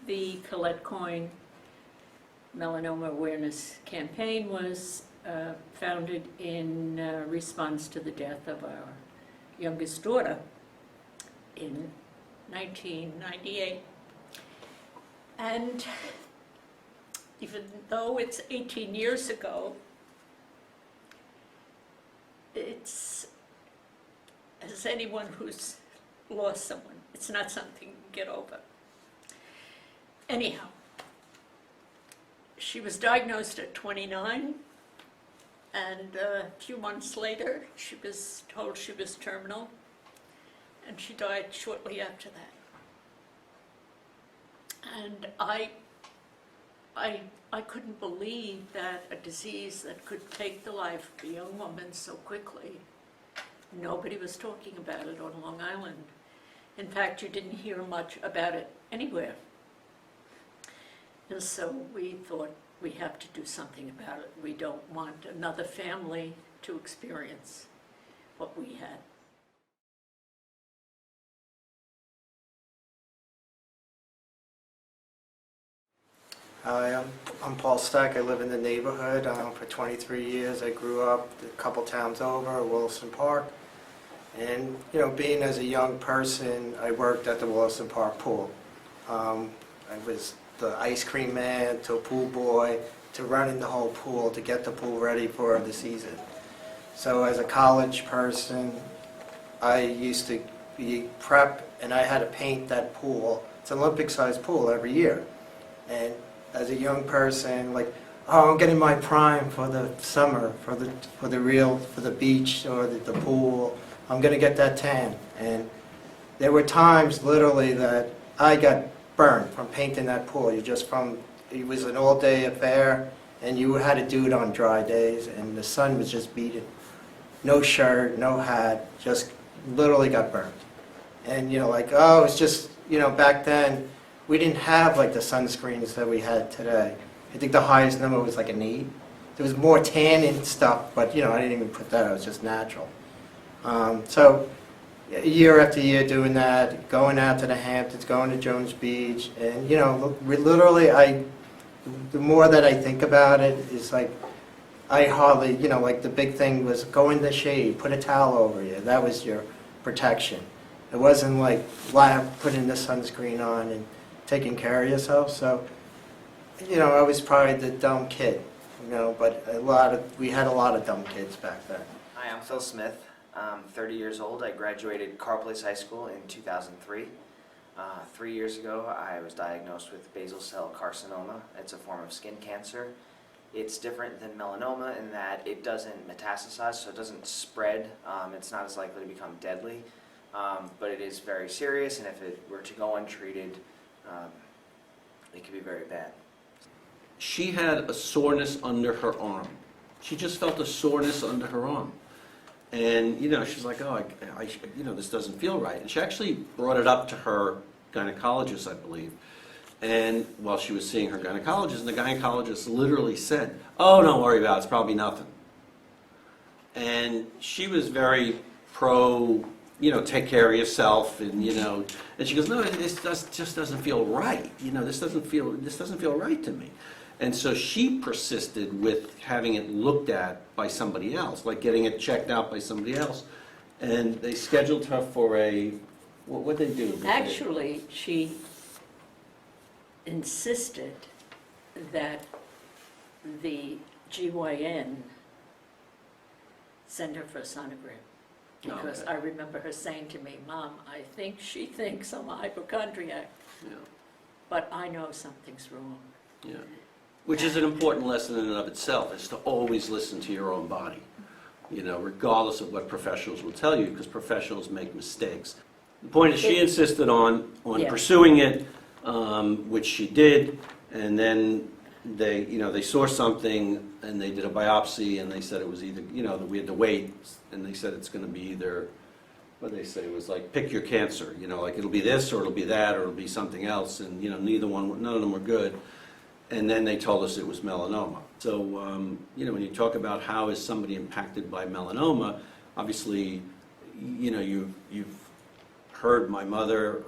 The Colette Coyne Melanoma Awareness Campaign was founded in response to the death of our youngest daughter in 1998. And even though it's 18 years ago, it's, as anyone who's lost someone, it's not something you get over. Anyhow, she was diagnosed at 29, and a few months later, she was told she was terminal, and she died shortly after that. And I couldn't believe that a disease that could take the life of a young woman so quickly, nobody was talking about it on Long Island. In fact, you didn't hear much about it anywhere. And so we thought we have to do something about it. We don't want another family to experience what we had. Hi, I'm Paul Stack. I live in the neighborhood for 23 years. I grew up a couple towns over, Wilson Park. And, you know, being as a young person, I worked at the Wilson Park pool. I was the ice cream man to a pool boy to running the whole pool to get the pool ready for the season. So as a college person, I used to be prep and I had to paint that pool. It's an Olympic-sized pool every year. And as a young person, like, oh, I'm getting my prime for the summer, for the beach or the pool. I'm gonna get that tan. And there were times literally that I got burned from painting that pool. It was an all-day affair, and you had to do it on dry days, and the sun was just beating. No shirt, no hat, just literally got burned. And you know, like, oh, it's just, you know, back then, we didn't have like the sunscreens that we had today. I think the highest number was like an 8. There was more tanning stuff, but you know, I didn't even put that, it was just natural. So year after year doing that, going out to the Hamptons, going to Jones Beach, and you know, literally the more that I think about it, is like, I hardly, you know, like the big thing was go in the shade, put a towel over you, that was your protection. It wasn't like putting the sunscreen on and taking care of yourself. So, you know, I was probably the dumb kid, you know, but we had a lot of dumb kids back then. Hi, I'm Phil Smith. I'm 30 years old. I graduated Carl Place High School in 2003. 3 years ago, I was diagnosed with basal cell carcinoma. It's a form of skin cancer. It's different than melanoma in that it doesn't metastasize, so it doesn't spread. It's not as likely to become deadly, but it is very serious, and if it were to go untreated, it could be very bad. She had a soreness under her arm. She just felt a soreness under her arm. And, you know, she's like, oh, you know, this doesn't feel right. And she actually brought it up to her gynecologist, I believe. And while she was seeing her gynecologist, and the gynecologist literally said, oh, don't worry about it, it's probably nothing. And she was very pro, you know, take care of yourself, and, you know, and she goes, no, this just doesn't feel right. You know, this doesn't feel right to me. And so she persisted with having it looked at by somebody else, like getting it checked out by somebody else. And they scheduled her for what did they do? Actually, she insisted that the GYN send her for a sonogram. Because Okay. I remember her saying to me, "Mom, I think she thinks I'm a hypochondriac, Yeah, but I know something's wrong." yeah. Which is an important lesson in and of itself, is to always listen to your own body, regardless of what professionals will tell you, because professionals make mistakes. The point is, she insisted on Yeah. pursuing it, which she did, and then they saw something, and they did a biopsy, and they said it was either, that we had to wait, and they said it's going to be either, what did they say, it was like, pick your cancer, like it'll be this, or it'll be that, or it'll be something else, and, none of them were good. And then they told us it was melanoma. So, when you talk about how is somebody impacted by melanoma, obviously, you've heard my mother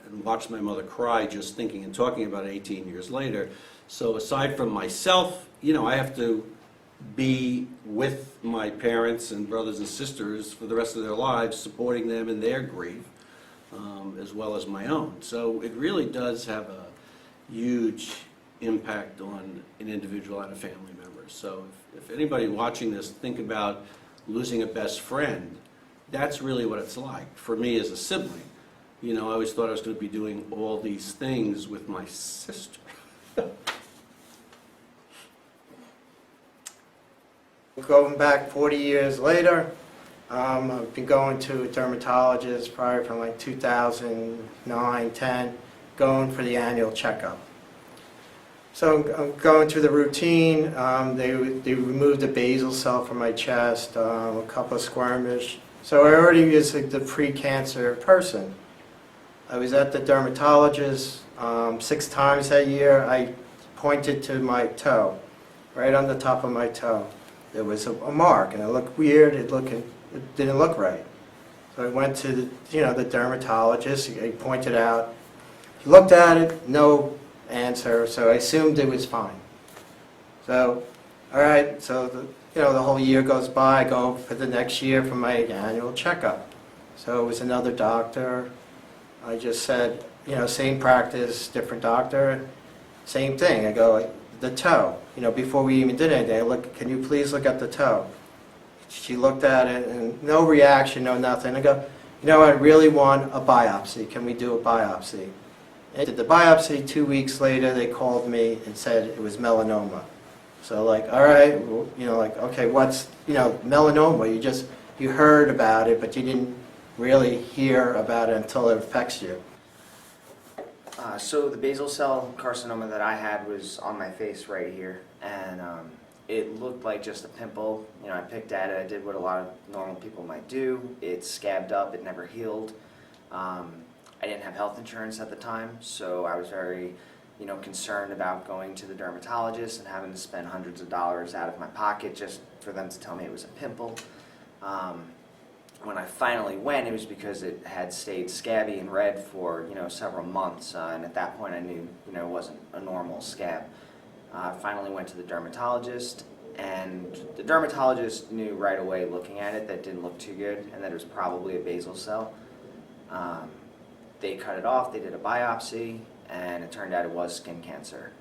and watched my mother cry just thinking and talking about it 18 years later. So aside from myself, I have to be with my parents and brothers and sisters for the rest of their lives, supporting them in their grief, as well as my own. So it really does have a huge impact on an individual and a family member. So if anybody watching this think about losing a best friend, that's really what it's like for me as a sibling. I always thought I was going to be doing all these things with my sister. Going back 40 years later, I've been going to a dermatologist probably from like 2009, 10, going for the annual checkup. So I'm going through the routine. They removed a basal cell from my chest, a couple of squirmish. So I already was the pre-cancer person. I was at the dermatologist 6 times that year. I pointed to my toe, right on the top of my toe. There was a mark, and it looked weird. It didn't look right. So I went to the dermatologist. He pointed out. He looked at it, no answer. So I assumed it was fine. So, all right. So the whole year goes by. I go for the next year for my annual checkup. So it was another doctor. I just said, same practice, different doctor, same thing. I go, the toe. Before we even did anything, I look, can you please look at the toe? She looked at it and no reaction, no nothing. I go, I really want a biopsy. Can we do a biopsy? I did the biopsy. 2 weeks later, they called me and said it was melanoma. So all right, well, okay, what's, melanoma? You heard about it, but you didn't really hear about it until it affects you. So the basal cell carcinoma that I had was on my face right here, and it looked like just a pimple. I picked at it. I did what a lot of normal people might do. It scabbed up. It never healed. I didn't have health insurance at the time, so I was very, concerned about going to the dermatologist and having to spend hundreds of dollars out of my pocket just for them to tell me it was a pimple. When I finally went, it was because it had stayed scabby and red for several months, and at that point I knew it wasn't a normal scab. I finally went to the dermatologist, and the dermatologist knew right away, looking at it, that it didn't look too good, and that it was probably a basal cell. They cut it off. They did a biopsy, and it turned out it was skin cancer.